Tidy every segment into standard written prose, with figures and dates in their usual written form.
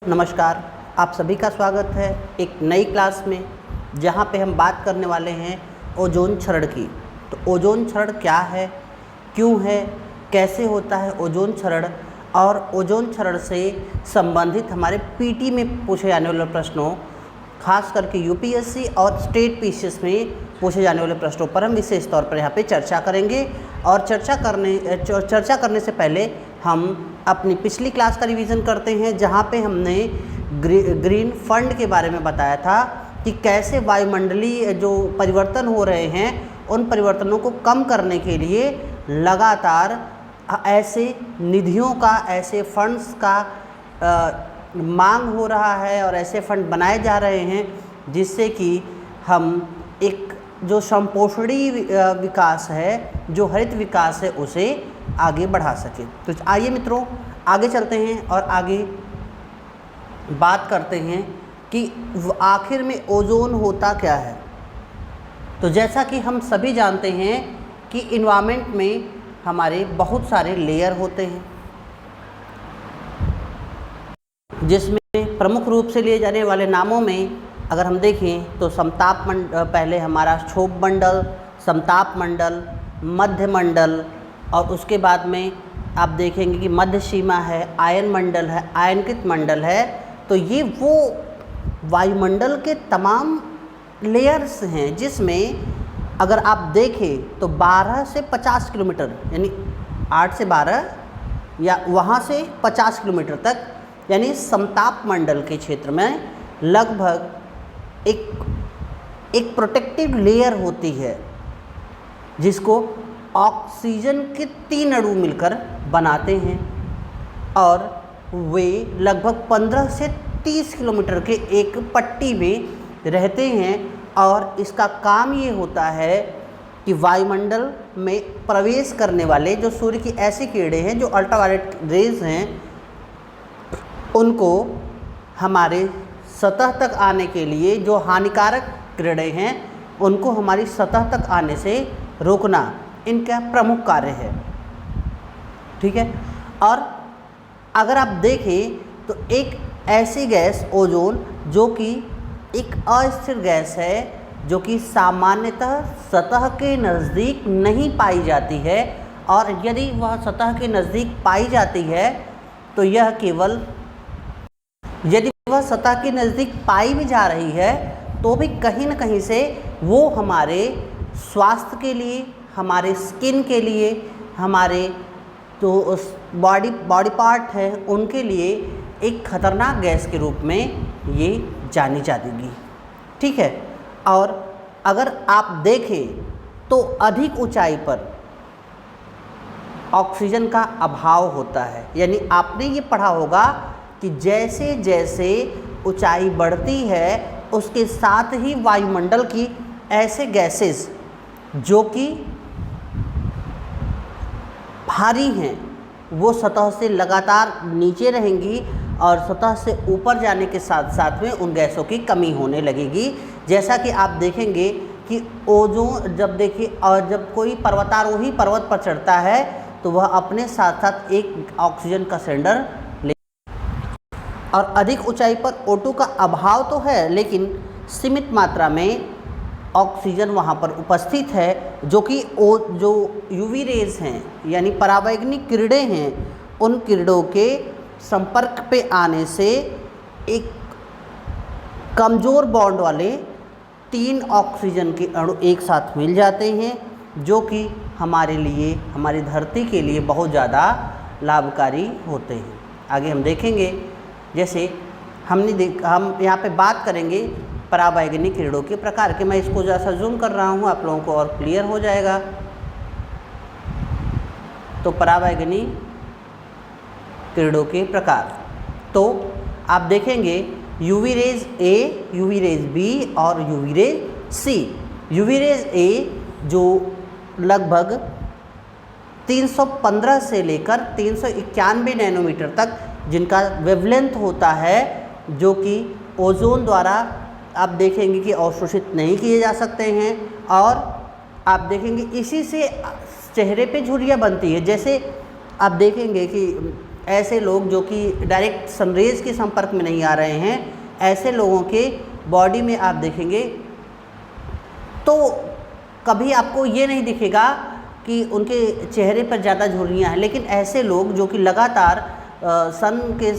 नमस्कार, आप सभी का स्वागत है एक नई क्लास में, जहां पे हम बात करने वाले हैं ओजोन क्षरण की। तो ओजोन क्षरण क्या है, क्यों है, कैसे होता है ओजोन क्षरण, और ओजोन क्षरण से संबंधित हमारे पीटी में पूछे जाने वाले प्रश्नों, खास करके यूपीएससी और स्टेट पीसीएस में पूछे जाने वाले प्रश्नों पर हम विशेष तौर पर यहाँ पे चर्चा करेंगे। और चर्चा करने से पहले हम अपनी पिछली क्लास का रिवीजन करते हैं, जहाँ पे हमने ग्रीन फंड के बारे में बताया था कि कैसे वायुमंडलीय जो परिवर्तन हो रहे हैं उन परिवर्तनों को कम करने के लिए लगातार ऐसे निधियों का, ऐसे फंड्स का मांग हो रहा है और ऐसे फंड बनाए जा रहे हैं जिससे कि हम एक जो संपोषणी विकास है, जो हरित विकास है, उसे आगे बढ़ा सके। तो आइए मित्रों आगे चलते हैं और आगे बात करते हैं कि आखिर में ओजोन होता क्या है। तो जैसा कि हम सभी जानते हैं कि इन्वायरमेंट में हमारे बहुत सारे लेयर होते हैं, जिसमें प्रमुख रूप से लिए जाने वाले नामों में अगर हम देखें तो समताप मंडल, पहले हमारा क्षोभ मंडल, समताप मंडल, मध्य मंडल, और उसके बाद में आप देखेंगे कि मध्य सीमा है, आयन मंडल है, आयनकृत मंडल है। तो ये वो वायुमंडल के तमाम लेयर्स हैं जिसमें अगर आप देखें तो 12 से 50 किलोमीटर, यानी 8 से 12 या वहाँ से 50 किलोमीटर तक, यानी समताप मंडल के क्षेत्र में लगभग एक प्रोटेक्टिव लेयर होती है जिसको ऑक्सीजन के 3 अणु मिलकर बनाते हैं, और वे लगभग 15 से 30 किलोमीटर के एक पट्टी में रहते हैं। और इसका काम ये होता है कि वायुमंडल में प्रवेश करने वाले जो सूर्य की ऐसी किरणें हैं, जो अल्ट्रावायलेट रेज हैं, उनको हमारे सतह तक आने के लिए, जो हानिकारक किरणें हैं उनको हमारी सतह तक आने से रोकना इनका प्रमुख कार्य है। ठीक है। और अगर आप देखें तो एक ऐसी गैस ओजोन जो कि एक अस्थिर गैस है, जो कि सामान्यतः सतह के नज़दीक नहीं पाई जाती है, और यदि वह सतह के नज़दीक पाई जाती है तो यह केवल, यदि वह सतह के नज़दीक पाई भी जा रही है तो भी कहीं न कहीं से वो हमारे स्वास्थ्य के लिए, हमारे स्किन के लिए, हमारे तो बॉडी पार्ट है उनके लिए एक खतरनाक गैस के रूप में ये जानी जाएगी। ठीक है। और अगर आप देखें तो अधिक ऊंचाई पर ऑक्सीजन का अभाव होता है, यानी आपने ये पढ़ा होगा कि जैसे जैसे ऊंचाई बढ़ती है उसके साथ ही वायुमंडल की ऐसे गैसेस जो कि भारी हैं वो सतह से लगातार नीचे रहेंगी, और सतह से ऊपर जाने के साथ साथ में उन गैसों की कमी होने लगेगी। जैसा कि आप देखेंगे कि ओजोन, जब देखिए, और जब कोई पर्वतारोही पर्वत पर चढ़ता है तो वह अपने साथ साथ एक ऑक्सीजन का सिलेंडर ले, और अधिक ऊंचाई पर O2 का अभाव तो है लेकिन सीमित मात्रा में ऑक्सीजन वहाँ पर उपस्थित है, जो कि जो यूवी रेज हैं, यानी पराबैंगनी किरणें हैं, उन किरणों के संपर्क पे आने से एक कमज़ोर बॉन्ड वाले 3 ऑक्सीजन के अणु एक साथ मिल जाते हैं, जो कि हमारे लिए, हमारी धरती के लिए बहुत ज़्यादा लाभकारी होते हैं। आगे हम देखेंगे, जैसे हम यहाँ पे बात करेंगे पराबैंगनी किरणों के प्रकार के। मैं इसको जैसा जूम कर रहा हूँ आप लोगों को और क्लियर हो जाएगा। तो पराबैंगनी किरणों के प्रकार, तो आप देखेंगे UV rays A, UV rays B और UV rays C. UV rays A जो लगभग 315 से लेकर 391 नैनोमीटर तक जिनका वेवलेंथ होता है, जो कि ओजोन द्वारा आप देखेंगे कि अवशोषित नहीं किए जा सकते हैं, और आप देखेंगे इसी से चेहरे पे झुर्रियाँ बनती है। जैसे आप देखेंगे कि ऐसे लोग जो कि डायरेक्ट सनरेज के संपर्क में नहीं आ रहे हैं, ऐसे लोगों के बॉडी में आप देखेंगे तो कभी आपको ये नहीं दिखेगा कि उनके चेहरे पर ज़्यादा झुर्रियाँ हैं, लेकिन ऐसे लोग जो कि लगातार सन के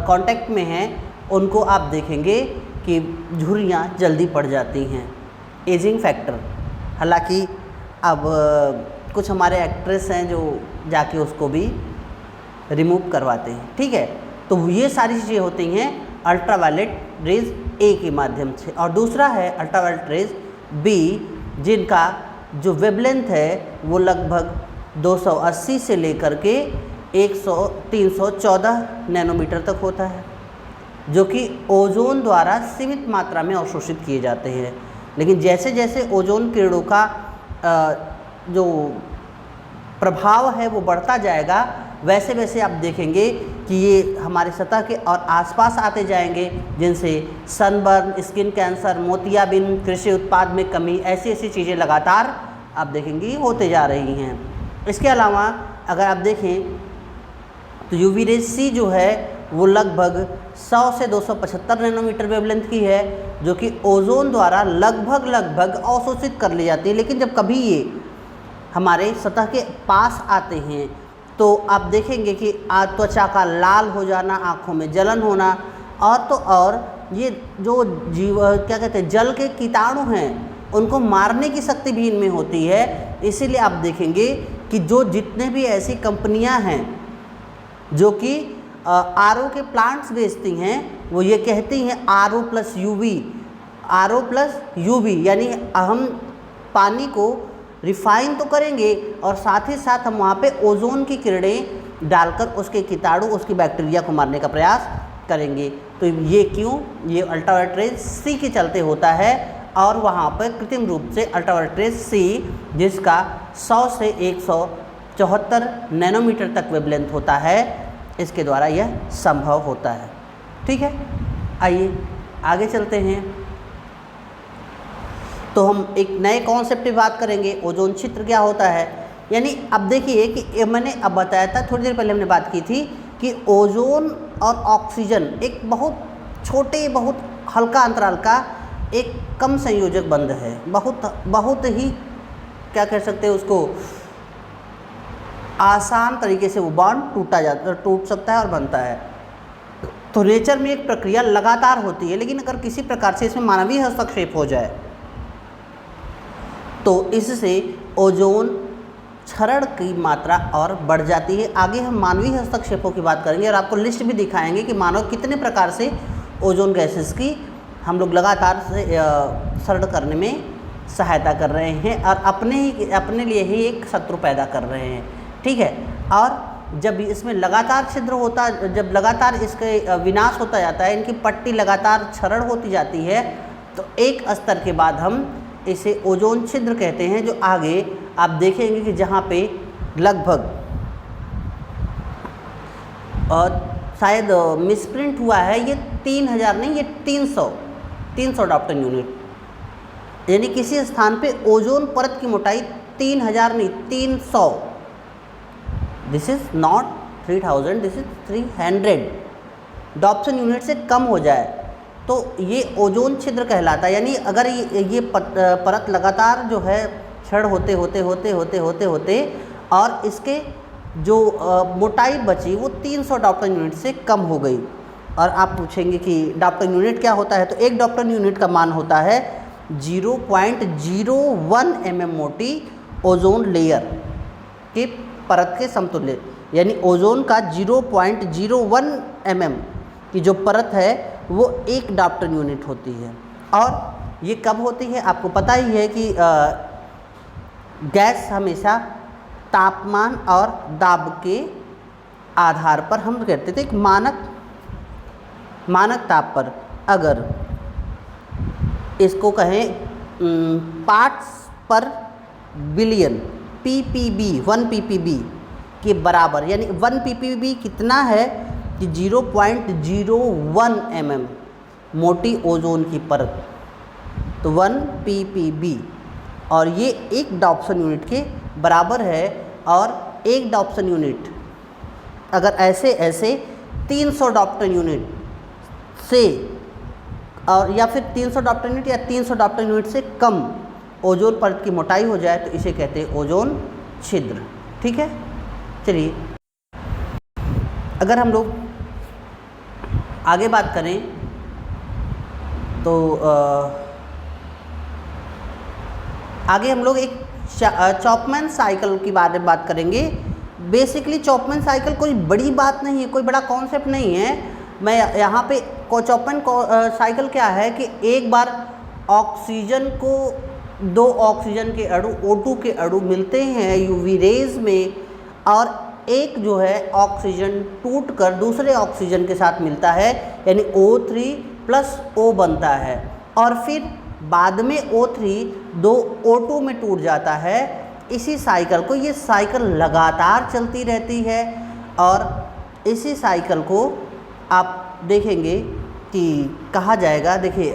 कांटेक्ट में हैं उनको आप देखेंगे कि झुर्रियाँ जल्दी पड़ जाती हैं। एजिंग फैक्टर, हालांकि अब कुछ हमारे एक्ट्रेस हैं जो जाके उसको भी रिमूव करवाते हैं, ठीक है। तो ये सारी चीज़ें होती हैं अल्ट्रावायलेट रेज ए के माध्यम से। और दूसरा है अल्ट्रावायलेट रेज बी, जिनका जो वेवलेंथ है वो लगभग 280 से लेकर के 314 नैनोमीटर तक होता है, जो कि ओजोन द्वारा सीमित मात्रा में अवशोषित किए जाते हैं। लेकिन जैसे जैसे ओजोन किरणों का जो प्रभाव है वो बढ़ता जाएगा, वैसे वैसे आप देखेंगे कि ये हमारे सतह के और आसपास आते जाएंगे, जिनसे सनबर्न, स्किन कैंसर, मोतियाबिंद, कृषि उत्पाद में कमी, ऐसी ऐसी चीज़ें लगातार आप देखेंगे होते जा रही हैं। इसके अलावा अगर आप देखें तो यूवी रेज सी जो है वो लगभग 100 से 275 नैनोमीटर वेवलेंथ की है, जो कि ओजोन द्वारा लगभग अवशोषित कर ली जाती है। लेकिन जब कभी ये हमारे सतह के पास आते हैं तो आप देखेंगे कि त्वचा का लाल हो जाना, आँखों में जलन होना, और तो और ये जो क्या कहते हैं जल के कीटाणु हैं उनको मारने की शक्ति भी इनमें होती है। इसीलिए आप देखेंगे कि जो जितने भी ऐसी कंपनियां हैं जो कि आरओ के प्लांट्स बेचती हैं, वो ये कहती हैं आरओ प्लस यूवी, यानी हम पानी को रिफाइन तो करेंगे और साथ ही साथ हम वहाँ पे ओजोन की किरणें डालकर उसके कीटाणु, उसकी बैक्टीरिया को मारने का प्रयास करेंगे। तो ये क्यों? ये अल्ट्रावायलेट रेज सी के चलते होता है। और वहाँ पर कृत्रिम रूप से अल्ट्रावायलेट रेज सी, जिसका 100 से 174 नैनोमीटर तक वेवलेंथ होता है, इसके द्वारा यह संभव होता है। ठीक है, आइए आगे चलते हैं। तो हम एक नए कॉन्सेप्ट की बात करेंगे, ओजोन छिद्र क्या होता है। यानी अब देखिए कि मैंने अब बताया था, थोड़ी देर पहले हमने बात की थी कि ओजोन और ऑक्सीजन एक बहुत छोटे, बहुत हल्का अंतराल का एक कम संयोजक बंध है। बहुत ही क्या कह सकते हैं उसको, आसान तरीके से वो बॉन्ड टूट सकता है और बनता है। तो नेचर में एक प्रक्रिया लगातार होती है, लेकिन अगर किसी प्रकार से इसमें मानवीय हस्तक्षेप हो जाए तो इससे ओजोन क्षरण की मात्रा और बढ़ जाती है। आगे हम मानवीय हस्तक्षेपों की बात करेंगे और आपको लिस्ट भी दिखाएंगे कि मानव कितने प्रकार से ओजोन गैसेस की हम लोग लगातार से क्षरण करने में सहायता कर रहे हैं और अपने लिए ही एक शत्रु पैदा कर रहे हैं। ठीक है, और जब इसमें लगातार छिद्र होता, जब लगातार इसके विनाश होता जाता है, इनकी पट्टी लगातार क्षरण होती जाती है, तो एक स्तर के बाद हम इसे ओजोन छिद्र कहते हैं। जो आगे आप देखेंगे कि जहाँ पे लगभग और शायद मिसप्रिंट हुआ है, ये 3000 नहीं, ये 300 डाप्टन यूनिट, यानी किसी स्थान पे ओजोन परत की मोटाई 3000 नहीं 300, this is not 3000, this is 300 Dobson unit से कम हो जाए तो ये ओजोन छिद्र कहलाता है। यानी अगर ये परत लगातार जो है क्षण होते और इसके जो मोटाई बची वो 300 डाप्टन यूनिट से कम हो गई। और आप पूछेंगे कि डाप्टन यूनिट क्या होता है, तो एक डाप्टन यूनिट का मान होता है 0.01 mm मोटी ओजोन लेयर के परत के समतुल्य। यानी ओजोन का 0.01 mm की जो परत है वो एक डाप्टन यूनिट होती है। और ये कब होती है, आपको पता ही है कि गैस हमेशा तापमान और दाब के आधार पर हम कहते थे, एक मानक ताप पर अगर इसको कहें पार्ट्स पर बिलियन ppb 1 ppb के बराबर, यानी 1 ppb कितना है कि 0.01 mm मोटी ओजोन की परत, तो 1 ppb, और ये एक डाप्सन यूनिट के बराबर है। और एक डाप्सन यूनिट अगर ऐसे ऐसे 300 डाप्टन यूनिट से और या फिर 300 डाप्टन यूनिट या 300 डाप्टन यूनिट से कम ओजोन परत की मोटाई हो जाए तो इसे कहते हैं ओजोन छिद्र। ठीक है, चलिए अगर हम लोग आगे बात करें तो आगे हम लोग एक चॉपमैन साइकिल की बारे में बात करेंगे। बेसिकली चॉपमैन साइकिल कोई बड़ी बात नहीं है, कोई बड़ा कॉन्सेप्ट नहीं है। मैं यहाँ पे चॉपमैन साइकिल क्या है कि एक बार ऑक्सीजन को 2 ऑक्सीजन के अणु O2 के अणु मिलते हैं यूवी रेज में, और एक जो है ऑक्सीजन टूटकर दूसरे ऑक्सीजन के साथ मिलता है, यानी O3 + O बनता है, और फिर बाद में O3 2 O2 में टूट जाता है। इसी साइकिल को, ये साइकिल लगातार चलती रहती है, और इसी साइकिल को आप देखेंगे कि कहा जाएगा, देखिए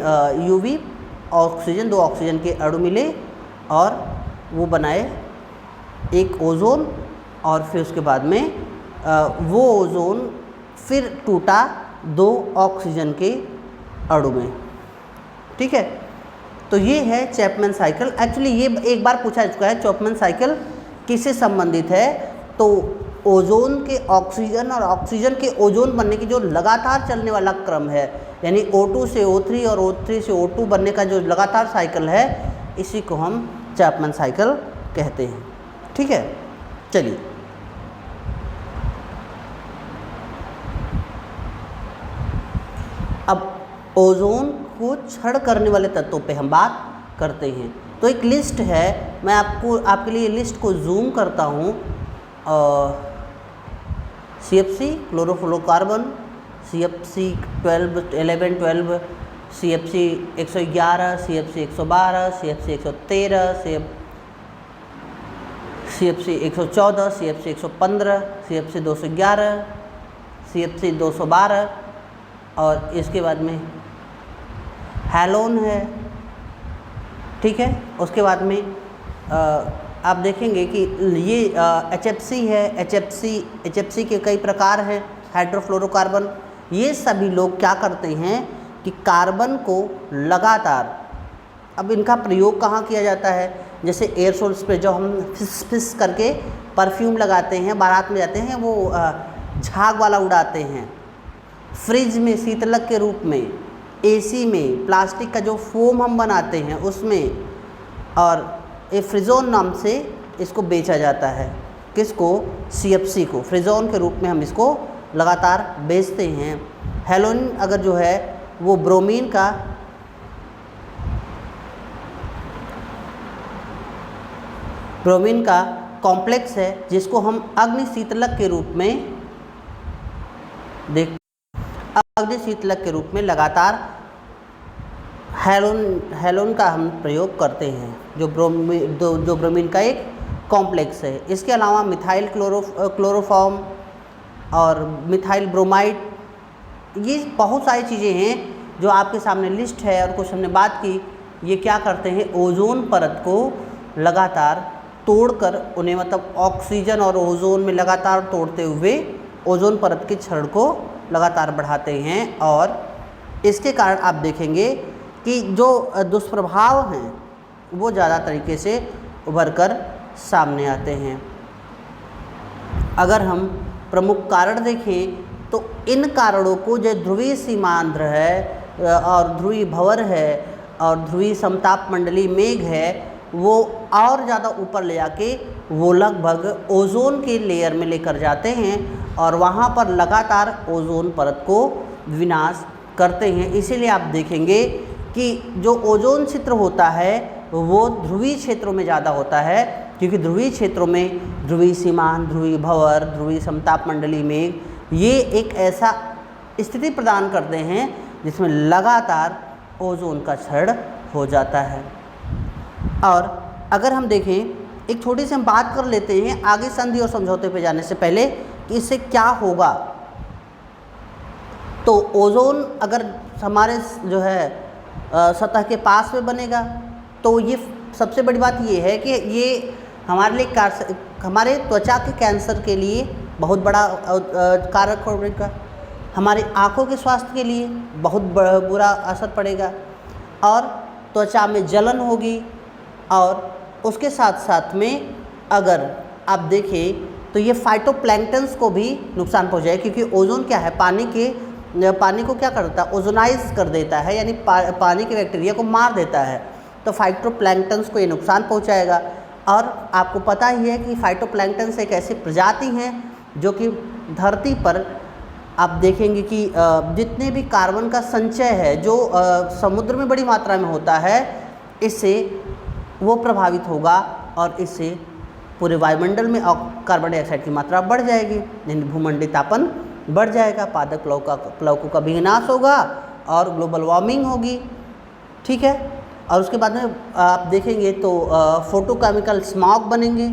यूवी ऑक्सीजन 2 ऑक्सीजन के अणु मिले और वो बनाए एक ओजोन, और फिर उसके बाद में वो ओजोन फिर टूटा 2 ऑक्सीजन के अणु में। ठीक है, तो ये है चैपमैन साइकिल। एक्चुअली ये एक बार पूछा चुका है चैपमैन साइकिल किससे संबंधित है, तो ओजोन के ऑक्सीजन और ऑक्सीजन के ओजोन बनने की जो लगातार चलने वाला क्रम है, यानी O2 से O3 और O3 से O2 बनने का जो लगातार साइकिल है, इसी को हम चैपमैन साइकिल कहते हैं। ठीक है, चलिए अब ओजोन को क्षरण करने वाले तत्वों पे हम बात करते हैं। तो एक लिस्ट है, मैं आपके लिए लिस्ट को जूम करता हूँ। CFC chlorofluorocarbon, CFC 11 12, CFC 111, CFC 112, CFC 113, CFC 114, CFC 115, CFC 211, CFC 212, और इसके बाद में हैलोन है। ठीक है, उसके बाद में आप देखेंगे कि ये HFC है। HFC के कई प्रकार हैं, हाइड्रोफ्लोरोकार्बन। ये सभी लोग क्या करते हैं कि कार्बन को लगातार, अब इनका प्रयोग कहाँ किया जाता है, जैसे एयरसोल स्प्रे, जो हम फिस फिस करके परफ्यूम लगाते हैं, बारात में जाते हैं, वो झाग वाला उड़ाते हैं, फ्रिज में शीतलक के रूप में, AC में प्लास्टिक का जो फोम हम बनाते हैं उसमें, और फ्रिजोन नाम से इसको बेचा जाता है। किसको? CFC को फ्रिजोन के रूप में हम इसको लगातार बेचते हैं। हेलोन अगर जो है वो ब्रोमीन का कॉम्प्लेक्स है, जिसको हम अग्नि शीतलक के रूप में लगातार हेलोन का हम प्रयोग करते हैं, जो ब्रोमीन का एक कॉम्प्लेक्स है। इसके अलावा मिथाइल क्लोरोफॉर्म और मिथाइल ब्रोमाइड, ये बहुत सारी चीज़ें हैं जो आपके सामने लिस्ट है, और कुछ हमने बात की। ये क्या करते हैं, ओजोन परत को लगातार तोड़कर उन्हें, मतलब ऑक्सीजन और ओजोन में लगातार तोड़ते हुए ओजोन परत के क्षरण को लगातार बढ़ाते हैं, और इसके कारण आप देखेंगे कि जो दुष्प्रभाव हैं वो ज़्यादा तरीके से उभर कर सामने आते हैं। अगर हम प्रमुख कारण देखें तो इन कारणों को, जो ध्रुवीय सीमांध्र है और ध्रुवीय भंवर है और ध्रुवीय समताप मंडलीय मेघ है, वो और ज़्यादा ऊपर ले जाके वो लगभग ओजोन के लेयर में लेकर जाते हैं, और वहाँ पर लगातार ओजोन परत को विनाश करते हैं। इसीलिए आप देखेंगे कि जो ओजोन क्षेत्र होता है वो ध्रुवीय क्षेत्रों में ज़्यादा होता है, क्योंकि ध्रुवीय क्षेत्रों में ध्रुवीय सीमांत, ध्रुवीय भंवर, ध्रुवीय समताप मंडलीय मेघ, ये एक ऐसा स्थिति प्रदान करते हैं जिसमें लगातार ओजोन का क्षरण हो जाता है। और अगर हम देखें, एक छोटी सी हम बात कर लेते हैं आगे संधि और समझौते पे जाने से पहले कि इससे क्या होगा। तो ओजोन अगर हमारे जो है सतह के पास में बनेगा, तो ये सबसे बड़ी बात ये है कि ये हमारे लिए हमारे त्वचा के कैंसर के लिए बहुत बड़ा कारक होगा। हमारी आँखों के स्वास्थ्य के लिए बहुत बुरा असर पड़ेगा और त्वचा में जलन होगी। और उसके साथ साथ में अगर आप देखें तो ये फाइटोप्लैंक्टन्स को भी नुकसान पहुँचाएगा, क्योंकि ओजोन क्या है, पानी को क्या करता है, ओजोनाइज कर देता है, यानी पानी के बैक्टीरिया को मार देता है। तो फाइटोप्लैंक्टन्स को ये नुकसान पहुँचाएगा। और आपको पता ही है कि फाइटोप्लैंक्टन्स एक ऐसी प्रजाति हैं जो कि धरती पर आप देखेंगे कि जितने भी कार्बन का संचय है जो समुद्र में बड़ी मात्रा में होता है, इससे वो प्रभावित होगा और इससे पूरे वायुमंडल में कार्बन डाइऑक्साइड की मात्रा बढ़ जाएगी, यानी भूमंडलीय तापन बढ़ जाएगा, पादप प्लवकों का भी विनाश होगा और ग्लोबल वार्मिंग होगी। ठीक है। और उसके बाद में आप देखेंगे तो फोटोकेमिकल स्मॉग बनेंगे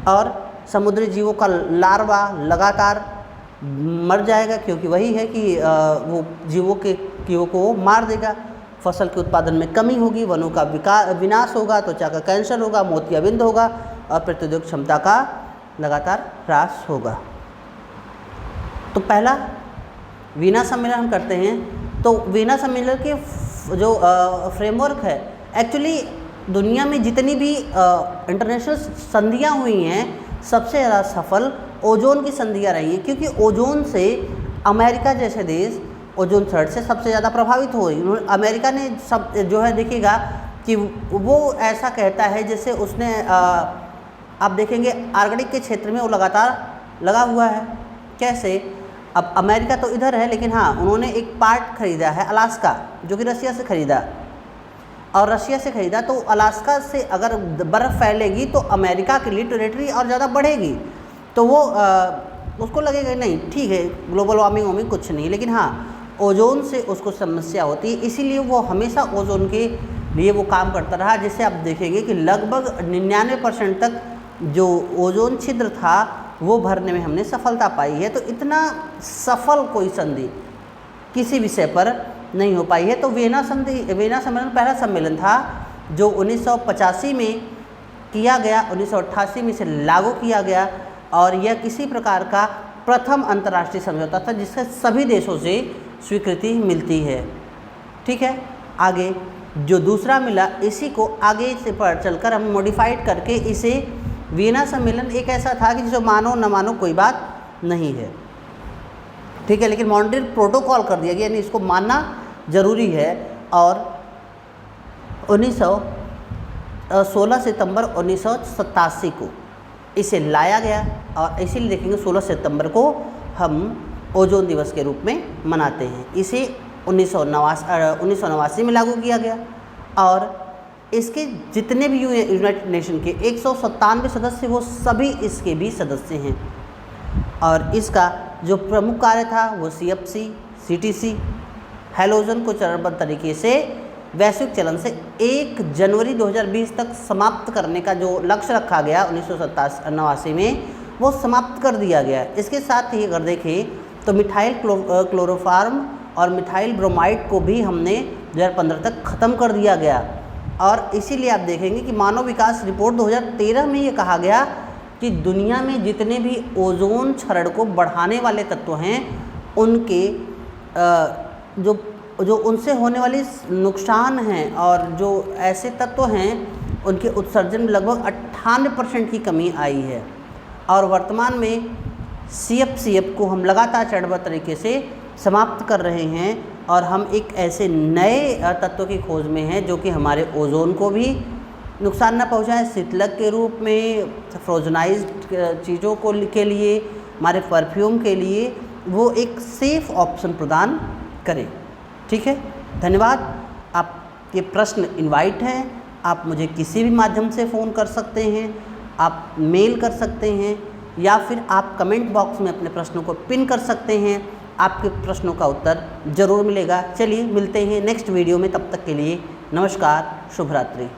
और समुद्री जीवों का लार्वा लगातार मर जाएगा, क्योंकि वही है कि वो जीवों को मार देगा। फसल के उत्पादन में कमी होगी, वनों का विनाश होगा, त्वचा का कैंसर होगा, मोतियाबिंद होगा और प्रतिरोधक क्षमता का लगातार ह्रास होगा। तो पहला वीना सम्मेलन हम करते हैं। तो वीना सम्मेलन के जो फ्रेमवर्क है, एक्चुअली दुनिया में जितनी भी इंटरनेशनल संधियाँ हुई हैं, सबसे ज़्यादा सफल ओजोन की संधियाँ रही हैं, क्योंकि ओजोन से अमेरिका जैसे देश ओजोन थर्ड से सबसे ज़्यादा प्रभावित हो रही। अमेरिका ने सब जो है देखिएगा कि वो ऐसा कहता है जैसे उसने आप देखेंगे आर्कटिक के क्षेत्र में वो लगातार लगा हुआ है। कैसे? अब अमेरिका तो इधर है, लेकिन हाँ उन्होंने एक पार्ट खरीदा है अलास्का, जो कि रशिया से खरीदा, और रशिया से खरीदा तो अलास्का से अगर बर्फ़ फैलेगी तो अमेरिका के लिए टेरिटरी और ज़्यादा बढ़ेगी। तो वो उसको लगेगा नहीं ठीक है ग्लोबल वार्मिंग कुछ नहीं, लेकिन हाँ ओजोन से उसको समस्या होती है, इसीलिए वो हमेशा ओजोन के लिए वो काम करता रहा। जिससे आप देखेंगे कि लगभग 99% तक जो ओजोन छिद्र था वो भरने में हमने सफलता पाई है। तो इतना सफल कोई संधि किसी विषय पर नहीं हो पाई है। तो वीना सम्मेलन पहला सम्मेलन था जो 1985 में किया गया, 1988 में इसे लागू किया गया, और यह किसी प्रकार का प्रथम अंतर्राष्ट्रीय समझौता था जिससे सभी देशों से स्वीकृति मिलती है। ठीक है। आगे जो दूसरा मिला, इसी को आगे से पर चलकर हम मॉडिफाइड करके इसे वीना सम्मेलन एक ऐसा था कि जो मानो न मानो कोई बात नहीं है। ठीक है। लेकिन मॉन्ट्रियल प्रोटोकॉल कर दिया गया, यानी इसको मानना जरूरी है। और 16 सितंबर 1987 को इसे लाया गया, और इसीलिए देखेंगे 16 सितंबर को हम ओजोन दिवस के रूप में मनाते हैं। इसे 1989 में लागू किया गया, और इसके जितने भी यूनाइटेड नेशन के 197 सदस्य, वो सभी इसके भी सदस्य हैं। और इसका जो प्रमुख कार्य था वो CFC CTC हैलोजन को चरणबद्ध तरीके से वैश्विक चलन से 1 जनवरी 2020 तक समाप्त करने का जो लक्ष्य रखा गया 1989 में, वो समाप्त कर दिया गया। इसके साथ ही अगर देखें तो मिथाइल क्लोरोफार्म और मिथाइल ब्रोमाइड को भी हमने 2015 तक ख़त्म कर दिया गया। और इसीलिए आप देखेंगे कि मानव विकास रिपोर्ट 2013 में ये कहा गया कि दुनिया में जितने भी ओजोन क्षरण को बढ़ाने वाले तत्व हैं, उनके जो उनसे होने वाली नुकसान हैं और जो ऐसे तत्व हैं, उनके उत्सर्जन में लगभग 98% की कमी आई है। और वर्तमान में CFCF को हम लगातार चरणबद्ध तरीके से समाप्त कर रहे हैं, और हम एक ऐसे नए तत्व की खोज में हैं जो कि हमारे ओजोन को भी नुकसान न पहुंचाए, शीतलक के रूप में, फ्रोजनाइज्ड चीज़ों के लिए, हमारे परफ्यूम के लिए वो एक सेफ़ ऑप्शन प्रदान करें। ठीक है। धन्यवाद। आपके प्रश्न इनवाइट हैं, आप मुझे किसी भी माध्यम से फ़ोन कर सकते हैं, आप मेल कर सकते हैं, या फिर आप कमेंट बॉक्स में अपने प्रश्नों को पिन कर सकते हैं। आपके प्रश्नों का उत्तर ज़रूर मिलेगा। चलिए मिलते हैं नेक्स्ट वीडियो में, तब तक के लिए नमस्कार, शुभ रात्रि।